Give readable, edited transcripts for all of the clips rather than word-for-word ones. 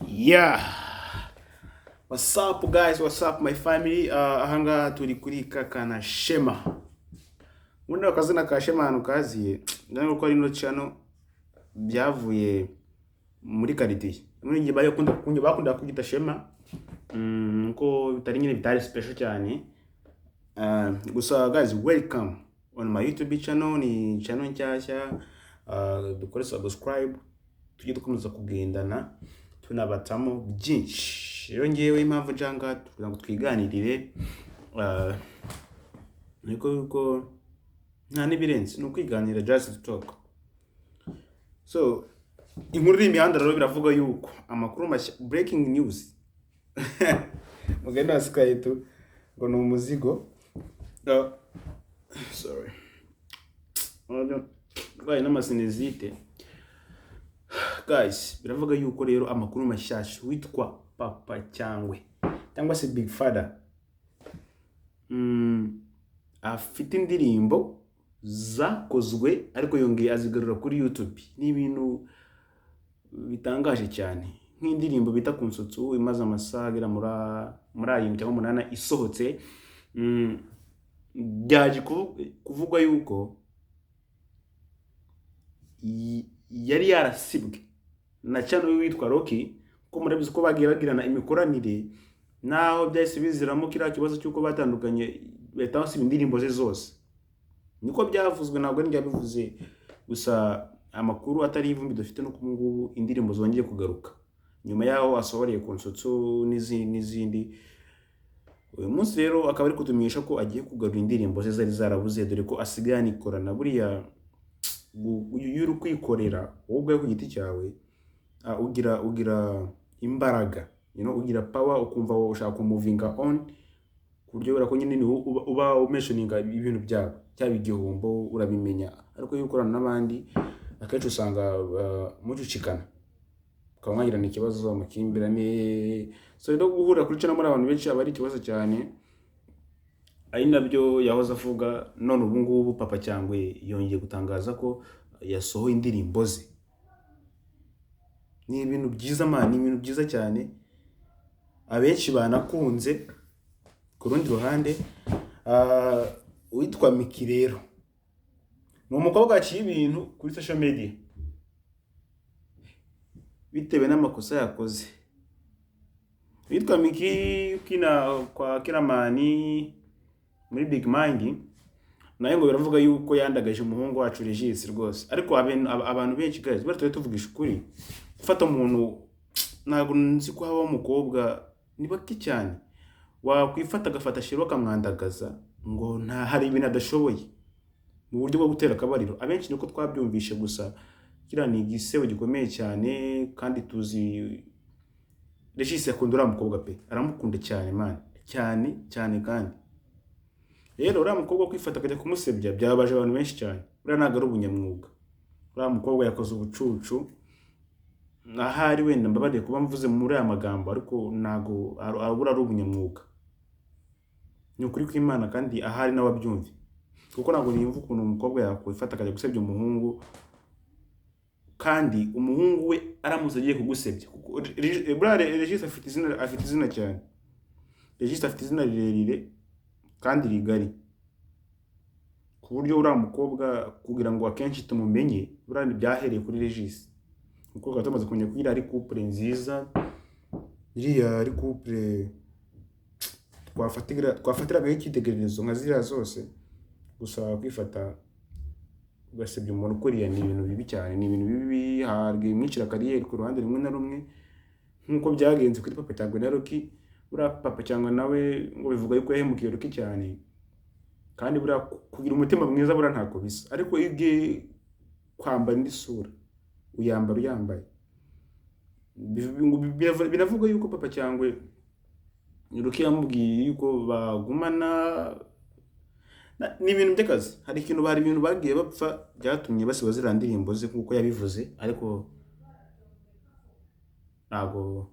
Yeah. What's up guys? What's up my family? Ahanga turi kuri kakana Shema. Ubundi akazina ka Shema hano kaziye. Ndani ko ari no channel byavuye muri karitiye. Muri ngiye bakunda kugita Shema. Ko bitari nyine bitari special cyane. Gusa guys, welcome on my YouTube channel. Ni channel nshyashya. Dukore subscribe. Tujye dukomeza kugendana tunabatamo byinshi. Rero ngewe impamvu njanga kugira ngo twiganirire niko nta nibirenze no kwiganira, just to talk. So inkuru y'imihanda rero biravuga yuko amakuru mashya, breaking news mugenda asikaye tu ngo ni umuzigo. Sorry. Bwaye n'amasinezite. Guys, biravuga yuko rero amakuru mashyashya witwa Papa cyangwa se Big Father afite indirimbo zakozwe ariko yongeye azigarura kuri YouTube. Ni ibintu bitangaje cyane, nk'indirimbo bita Kunsutsu imaze amasaha agera muri ayi cyangwa 8 isohotse. Byaje kuvugwa yuko yari yarasibwe na channel witwa Rocky, ko murabizi ko bagiye bagirana imikoranire naho byahise biziramo kira kibazo cyuko batandukanye betawusiba indirimbo ze zose. Niko byavuzwe, ntabwo njya bivuze gusa amakuru atari ivumbi dufite no kumungubu indirimbo zongeye kugaruka nyuma yaho asohoreye Kunsutsu n'izindi. Uyu munsi rero akaba ari kutumenyesha ko agiye kugarura indirimbo ze zari zarabuze, dore ko asigaye nikorana buriya yuri kwikorera wowe ku giti cyawe. Ugira imbaraga, ugira power, ukumva wowe ushaka moving on kuryo barako nyine ni uba mentioninga ibintu byabo cyaba igihombo urabimenya, ariko yukorana n'abandi akenshi usanga mucucikana ukamwagira ni kibazo amakimbirane. So rero guhura kuri cyo muri abantu benshi abari kibazo cyane, ari nabyo yahoze avuga. None ubu ngubu Papa cyangwe yongeye gutangaza ko yasohoye indirimbo ze. Ni ibintu byiza man, ni ibintu byiza cyane abenshi banakunze. Ku rundi ruhande witwa Miki rero ni umukobwa aciye ibintu kuri social media bitewe n'amakosa yakoze. Witwa Miki ukina kwa Kiramani muri Big Mind, naye ngo biravuga yuko yandagaje umuhungu wacu Regis rwose. Ariko abantu benshi guys bari tuvugisha ukuri, gufata umuntu ntabwo nzi ko haba umukobwa ni baki cyane wakwifata agafata shiro kamwandagaza ngo nta hari ibintu adashoboye mu buryo bwo gutera akabariro. Abenshi niko twabyumvishe, gusa kira ni igisebo gikomeye cyane kandi tuzi Regis yakunda umukobwa pe, aramukunda cyane man, cyane kandi rero uriya mukobwa kwifata akajya kumusebya byabaje abantu benshi cyane. Uriya ntabwo ari ubunyamwuga, uriya mukobwa yakoze ubucucu. Ahari wenda mbabariye kuba mvuze muri aya magambo, ariko ntago abura ari ubunyamwuga. Ni ukuri kw'Imana kandi ahari n'ababyumve, kuko ntabwo nimva ukuntu umukobwa yakwifata akajya gusebya umuhungu kandi umuhungu we aramuze agiye kugusebya. Regis afite izina cyane. Regis afite izina rirerire kandi rigari, ku buryo uriya mukobwa kugira ngo akenshi tumumenye buriya byahereye kuri Regis. Umukobwa tumaze kumenya ko ari couple nziza, iriya ari couple twafatiraga icyitegererezo nka ziriya zose. Gusa kwifata ugasebya umuntu ukuriye ni ibintu bibi cyane, ni ibintu bibi harwe mwicira kariyeri ku ruhande rumwe na rumwe, nkuko byagenze kuri Papa cyangwa na Rocky. Buriya Papa cyangwa nawe ngo bivuga yuko yahemukiye Rocky cyane, kandi buriya kugira umutima mwiza buriya ntako bisa. Ariko ibye kwambara indi sura uyambaye binavuga yuko Papa cyangwa Rocky yamubwiye yuko bagumana. Ni ibintu by'akazi, hari ibintu bagiye bapfa byatumye basiba zira ndirimbo ze nkuko yabivuze, ariko ntabwo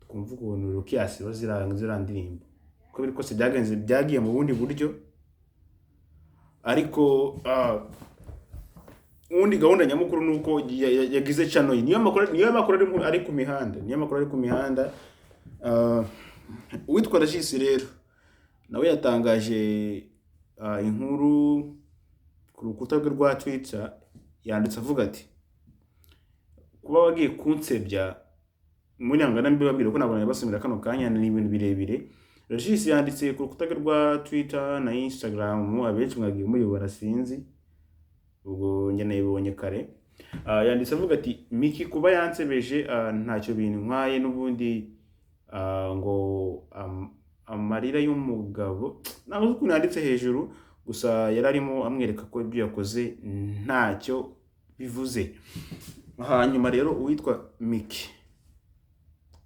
twumva ukuntu Rocky yasiba zira ndirimbo. Uko biri kose byagiye mu bundi buryo, ariko ubundi gahunda nyamukuru nuko yagize channel niyo makuru ari ku mihanda, uwitwa Regis rero nawe yatangaje inkuru ku rukuta rwe rwa Twitter, yanditse avuga ati kuba wagiye kunsebya muri angana mbibabwira ko nabona basumira kano kanya ni ibintu birebire. Regis yanditse ku rukuta rwe rwa Twitter na Instagram, abenshi mwagiye muyobora sinzi ubwo njye nayibonye kare. Yanditse avuga ati Miki kuba yansebeje ntacyo bintu nkwaye n'ubundi ngo amarira y'umugabo naho uko nanditse hejuru, gusa yararimo amwereka ko ibyo yakoze ntacyo bivuze. Hanyuma rero uwitwa Miki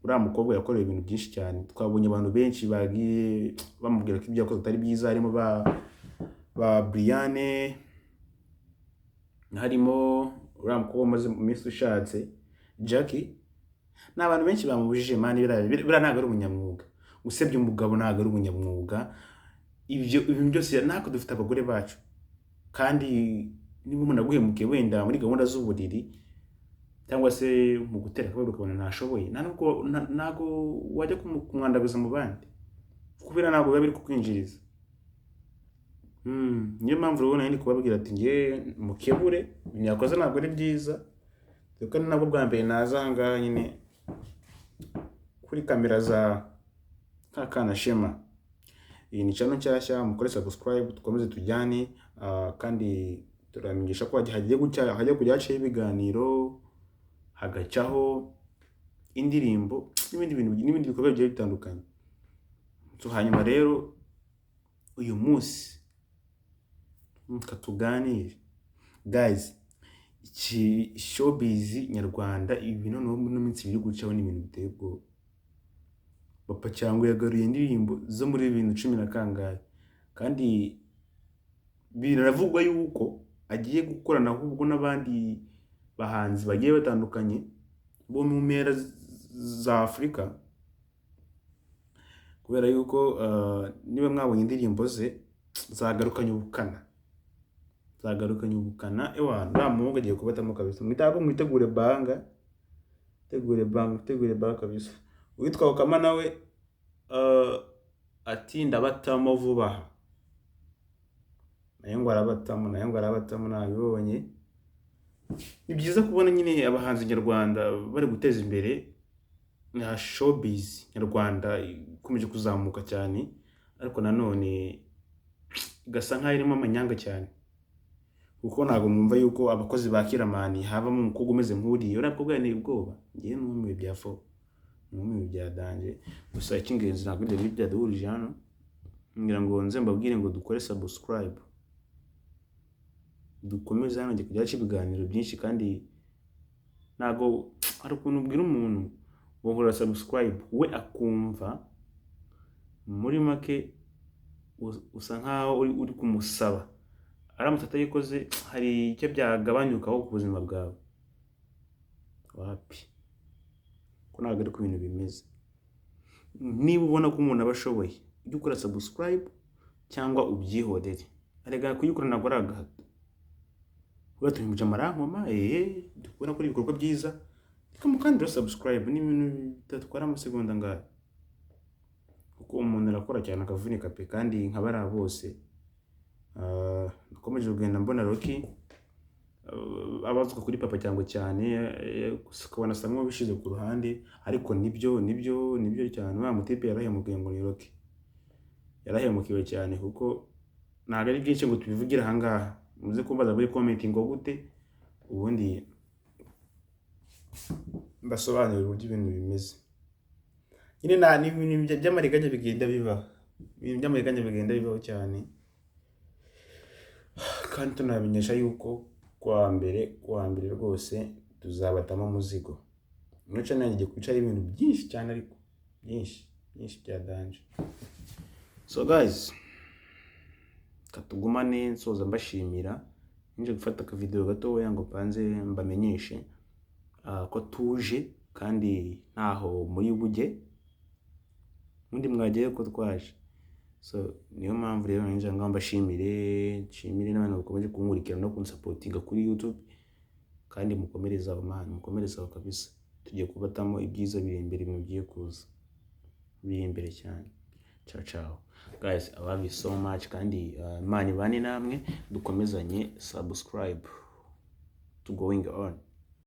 uriya mukobwa yakoreye ibintu byinshi cyane, twabonye abantu benshi bagiye bamubwira ko ibyo yakoze atari byiza, harimo ba Brianne, harimo uriya mukobwa umaze mu minsi ushatse Jackie, n'abantu benshi bamubujije mani bira ntago ari umunyamwuga, usebye umugabo ntago ari umunyamwuga. Ibyo byose nako dufite abagore bacu, kandi niba umuntu aguhemukiye wenda muri gahunda z'uburiri cyangwa se mu gutera akaboko ukabona ntashoboye, ntago wajya kumwandaguza mu bandi kubera ntago biba biri kukwinjiriza. Niyo mpamvu rero nari kubabwira ati ngiye mukebure ibinyakoze ntabwo ari byiza, kuko nabwo bwa mbere naza ahangaha nyine kuri kamera za Kakana Shema. Iyi ni channel nshyashya, mukore subscribe dukomeze tujyane, kandi turamenyesha ko hajya kujya hacaho ibiganiro, hagacaho indirimbo n'ibindi bikorwa bigiye bitandukanye. Hanyuma rero uyu munsi tuganire guys, iki showbiz nyarwanda ibintu no minsi biri gucaho ni ibintu biteye ubwoba. Papa Cyangwe yagaruye indirimbo zo muri 2010 na kangahe, kandi biravugwa yuko agiye gukorana ahubwo n'abandi bahanzi bagiye batandukanye bo mu mpera za Afrika, kubera yuko niba mwabonye indirimbo ze zagarukanye ubukana ewa ndamuhungu agiye kubatamo kabisa. Mwitegure banga kabisa. Uwitwa Okama nawe ati ndabatamo vuba, nayo ngo arabatamo nabibonye. Ni byiza kubona nyine abahanzi nyarwanda bari guteza imbere na showbiz nyarwanda ikomeje kuzamuka cyane, ariko nanone gasa nkaho irimo amanyanga cyane, kuko ntago mwumva yuko abakozi ba Kiramani havamo umukobwa umeze nk'uriya. Uriya mukobwa yanteye ubwoba, ngiye n'umwe bya danje. Gusa icy'ingenzi ntabwo ibyo byaduhurije hano, ngira ngo nze mbabwire ngo dukore subscribe, dukomeze hano kujya haca ibiganiro byinshi, kandi ntago hari ukuntu ubwira umuntu ngo subscribe we akumva muri make usa nkaho uri kumusaba, aramutse atayikoze hari icyo byagabanyukaho ku buzima bwawe. Wapi, ko ntabwo ari ku bintu bimeze. Niba ubona ko umuntu abashoboye ujye ukora subscribe cyangwa ubyihorere, arega kuyikora ntabwo ari agahato. Uratumije amarankoma dukubona kuri ibikorwa byiza, reka mukandira subscribe, ni ibintu bitatwara amasegonda ngaho, kuko umuntu arakora cyane akavunika pe. Kandi nkabara bose nakomeje kugenda mbona Rocky abazuka kuri Papa Cyangwe cyane, ukabona asa nk'ubishize ku ruhande, ariko nibyo cyane. Wa mutipe yarahemukiye ngo ni Rocky, yarahemukiwe cyane, kuko ntabwo ari byinshi ngo tubivugira ahangaha. Muze kumbaza muri comment ngo gute, ubundi mbasobanurira uburyo ibintu bimeze. Nyine ni ibintu by'amariganya bigenda bibaho cyane, kandi tunamenyesha yuko kwa mbere rwose tuzabatamo umuzigo. Muri channel yanjye kwicara ibintu byinshi cyane, ariko byinshi bya danje. So guys, katugumane nsoza mbashimira, nje gufata ka video gato ngo panze mbamenyeshe ko tuje, kandi ntaho muri bujye mundi mwagiye ko twaje. So niyo mpamvu rero nje ngo mbashimire n'abantu bakomeje kunkurikira no kunsapotinga kuri YouTube. kandi mukomereza aho man, mukomereza aho kabisa. Tugiye kubatamo ibyiza biri imbere, ibintu bigiye kuza biri imbere cyane. Ciao ciao guys, I love you so much, kandi Imana ibane namwe, dukomezanye subscribe to going on.